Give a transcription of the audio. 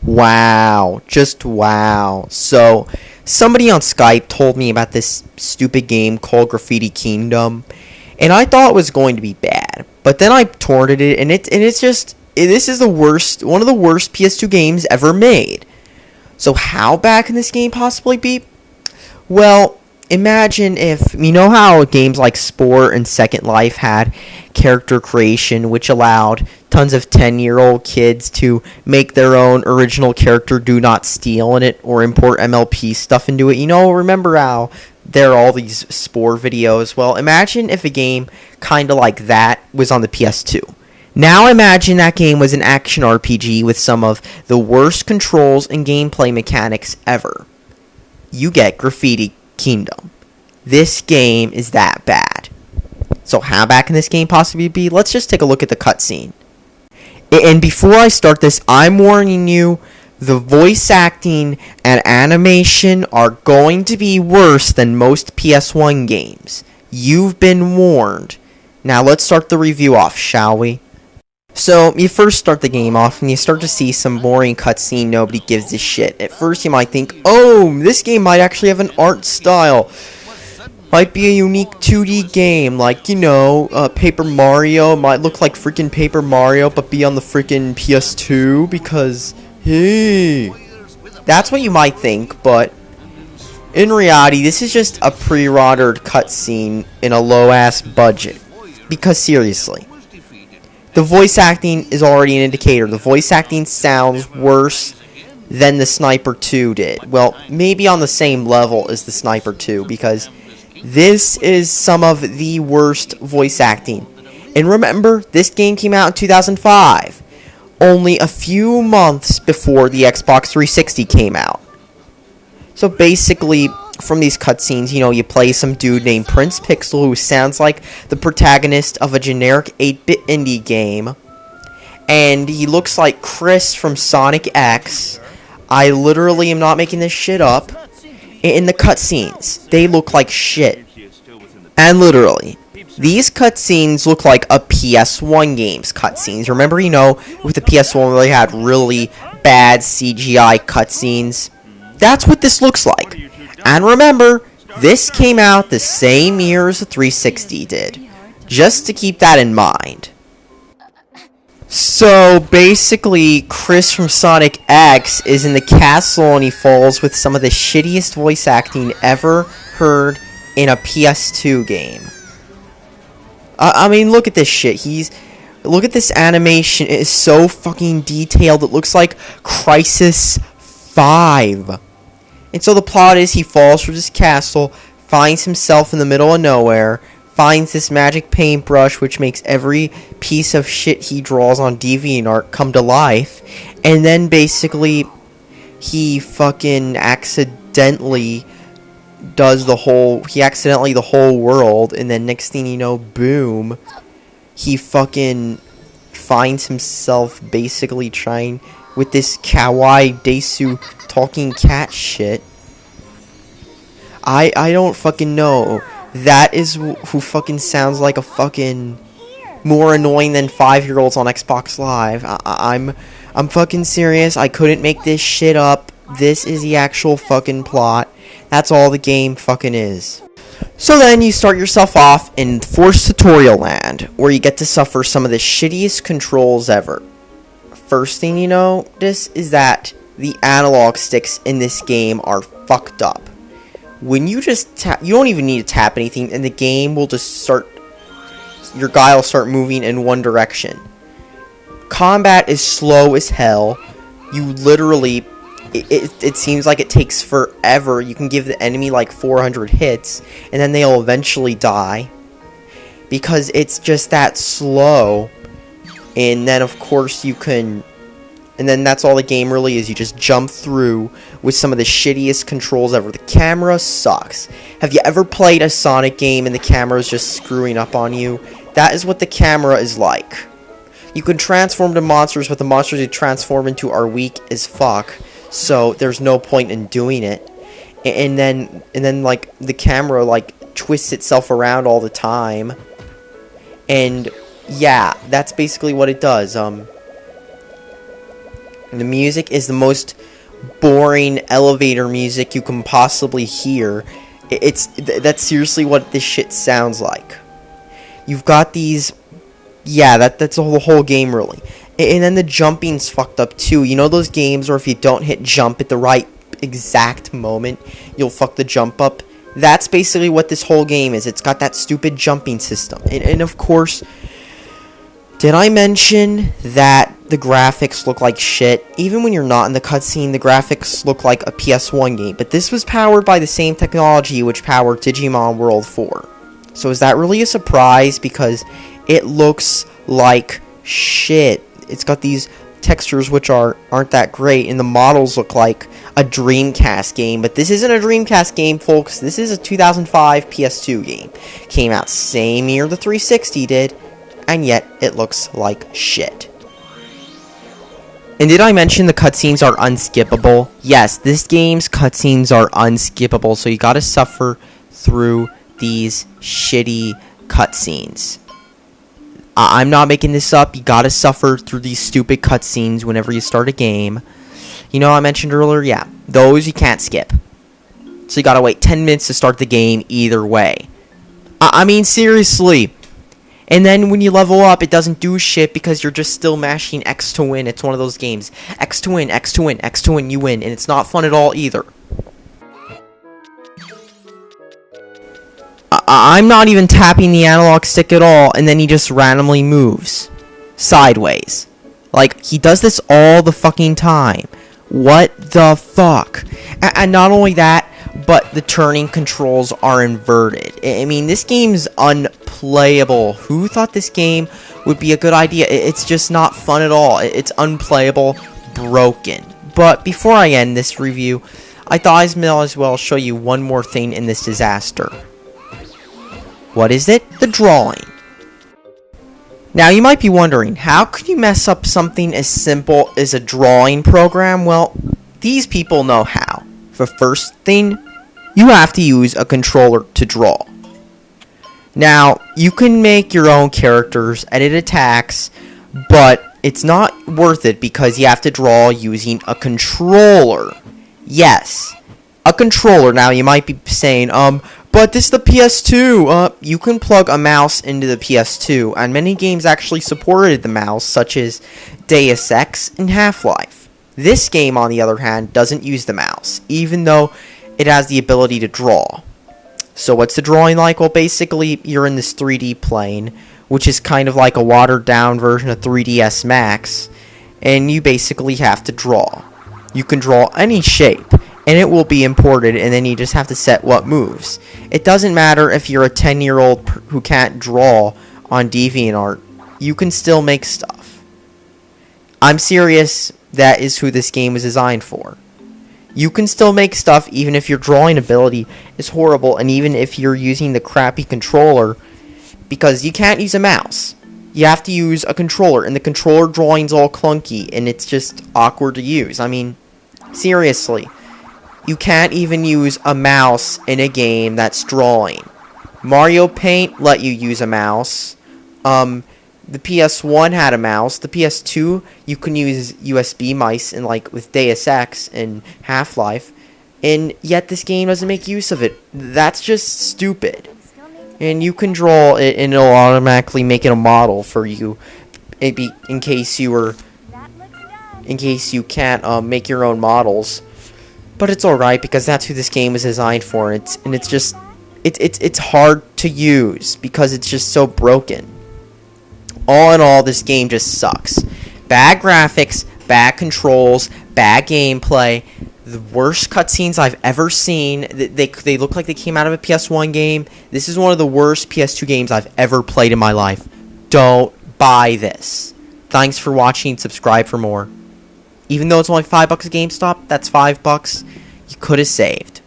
Wow. Just wow. So, somebody on Skype told me about this stupid game called Graffiti Kingdom, and I thought it was going to be bad. But then I torrented it, and it's just this is the worst, one of the worst PS2 games ever made. So how bad can this game possibly be? Well, imagine if, you know how games like Sport and Second Life had character creation, which allowed tons of 10-year-old kids to make their own original character, do not steal in it, or import MLP stuff into it. You know, remember how there are all these Spore videos? Well, imagine if a game kind of like that was on the PS2. Now imagine that game was an action RPG with some of the worst controls and gameplay mechanics ever. You get Graffiti Kingdom. This game is that bad. So how bad can this game possibly be? Let's just take a look at the cutscene. And before I start this, I'm warning you, the voice acting and animation are going to be worse than most PS1 games. You've been warned. Now let's start the review off, shall we? So, you first start the game off, and you start to see some boring cutscene nobody gives a shit. At first, you might think, oh, this game might actually have an art style. Might be a unique 2D game, like, you know, Paper Mario. Might look like freaking Paper Mario, but be on the freaking PS2, because, hey. That's what you might think, but in reality, this is just a pre-rendered cutscene in a low-ass budget. Because, seriously. The voice acting is already an indicator. The voice acting sounds worse than the Sniper 2 did. Well, maybe on the same level as the Sniper 2, because this is some of the worst voice acting. And remember, this game came out in 2005, only a few months before the Xbox 360 came out. So basically, from these cutscenes, you know, you play some dude named Prince Pixel who sounds like the protagonist of a generic 8-bit indie game. And he looks like Chris from Sonic X. I literally am not making this shit up. In the cutscenes, they look like shit. And literally, these cutscenes look like a PS1 game's cutscenes. Remember, you know, with the PS1 where they had really bad CGI cutscenes? That's what this looks like. And remember, this came out the same year as the 360 did. Just to keep that in mind. So, basically, Chris from Sonic X is in the castle and he falls with some of the shittiest voice acting ever heard in a PS2 game. I mean, look at this shit. Look at this animation. It is so fucking detailed. It looks like Crisis 5. And so the plot is he falls from this castle, finds himself in the middle of nowhere, finds this magic paintbrush which makes every piece of shit he draws on DeviantArt come to life, and then basically he fucking accidentally the whole world, and then next thing you know, boom, he fucking finds himself basically trying with this kawaii desu talking cat shit. I don't fucking know. That is who fucking sounds like a fucking more annoying than 5-year-olds on Xbox Live. I'm fucking serious. I couldn't make this shit up. This is the actual fucking plot. That's all the game fucking is. So then you start yourself off in Force Tutorial Land, where you get to suffer some of the shittiest controls ever. First thing you notice is that the analog sticks in this game are fucked up. When you just tap, you don't even need to tap anything, and the game will just start, your guy will start moving in one direction. Combat is slow as hell. You literally, it seems like it takes forever. You can give the enemy like 400 hits, and then they'll eventually die. Because it's just that slow. And then, of course, you can... And then that's all the game really is. You just jump through with some of the shittiest controls ever. The camera sucks. Have you ever played a Sonic game and the camera is just screwing up on you? That is what the camera is like. You can transform to monsters, but the monsters you transform into are weak as fuck. So there's no point in doing it. And then like the camera like twists itself around all the time. And yeah, that's basically what it does. The music is the most boring elevator music you can possibly hear. That's seriously what this shit sounds like. You've got these, yeah, that's the whole game really. And then the jumping's fucked up too. You know those games where if you don't hit jump at the right exact moment, you'll fuck the jump up? That's basically what this whole game is. It's got that stupid jumping system. And of course, did I mention that the graphics look like shit? Even when you're not in the cutscene, the graphics look like a PS1 game. But this was powered by the same technology which powered Digimon World 4. So is that really a surprise? Because it looks like shit. It's got these textures which aren't that great, and the models look like a Dreamcast game. But this isn't a Dreamcast game, folks. This is a 2005 PS2 game. Came out same year the 360 did, and yet it looks like shit. And did I mention the cutscenes are unskippable? Yes, this game's cutscenes are unskippable, so you gotta suffer through these shitty cutscenes. I'm not making this up. You gotta suffer through these stupid cutscenes whenever you start a game. You know, I mentioned earlier, yeah, those you can't skip. So you gotta wait 10 minutes to start the game either way. I mean, seriously. And then when you level up, it doesn't do shit because you're just still mashing X to win. It's one of those games. X to win, X to win, X to win, you win. And it's not fun at all either. I'm not even tapping the analog stick at all, and then he just randomly moves sideways. Like, he does this all the fucking time. What the fuck? And not only that, but the turning controls are inverted. I mean, this game's unplayable. Who thought this game would be a good idea? It's just not fun at all. It's unplayable, broken. But before I end this review, I thought I might as well show you one more thing in this disaster. What is it? The drawing. Now you might be wondering, how could you mess up something as simple as a drawing program? Well, these people know how. For first thing, you have to use a controller to draw. Now, you can make your own characters, edit attacks, but it's not worth it because you have to draw using a controller. Yes, a controller. Now you might be saying, but this is the PS2. You can plug a mouse into the PS2, and many games actually supported the mouse, such as Deus Ex and Half-Life. This game, on the other hand, doesn't use the mouse, even though it has the ability to draw. So what's the drawing like? Well, basically, you're in this 3D plane, which is kind of like a watered-down version of 3ds Max, and you basically have to draw. You can draw any shape, and it will be imported, and then you just have to set what moves. It doesn't matter if you're a 10-year-old who can't draw on DeviantArt. You can still make stuff. I'm serious, that is who this game was designed for. You can still make stuff even if your drawing ability is horrible, and even if you're using the crappy controller, because you can't use a mouse. You have to use a controller, and the controller drawing's all clunky, and it's just awkward to use. I mean, seriously. You can't even use a mouse in a game that's drawing. Mario Paint let you use a mouse. The PS1 had a mouse. The PS2, you can use USB mice in, like, with Deus Ex and Half-Life. And yet this game doesn't make use of it. That's just stupid. And you can draw it, and it'll automatically make it a model for you. Maybe in case you can't make your own models. But it's alright, because that's who this game was designed for. It's hard to use, because it's just so broken. All in all, this game just sucks. Bad graphics, bad controls, bad gameplay, the worst cutscenes I've ever seen. They look like they came out of a PS1 game. This is one of the worst PS2 games I've ever played in my life. Don't buy this. Thanks for watching. Subscribe for more. Even though it's only $5 at GameStop, that's $5 you could have saved.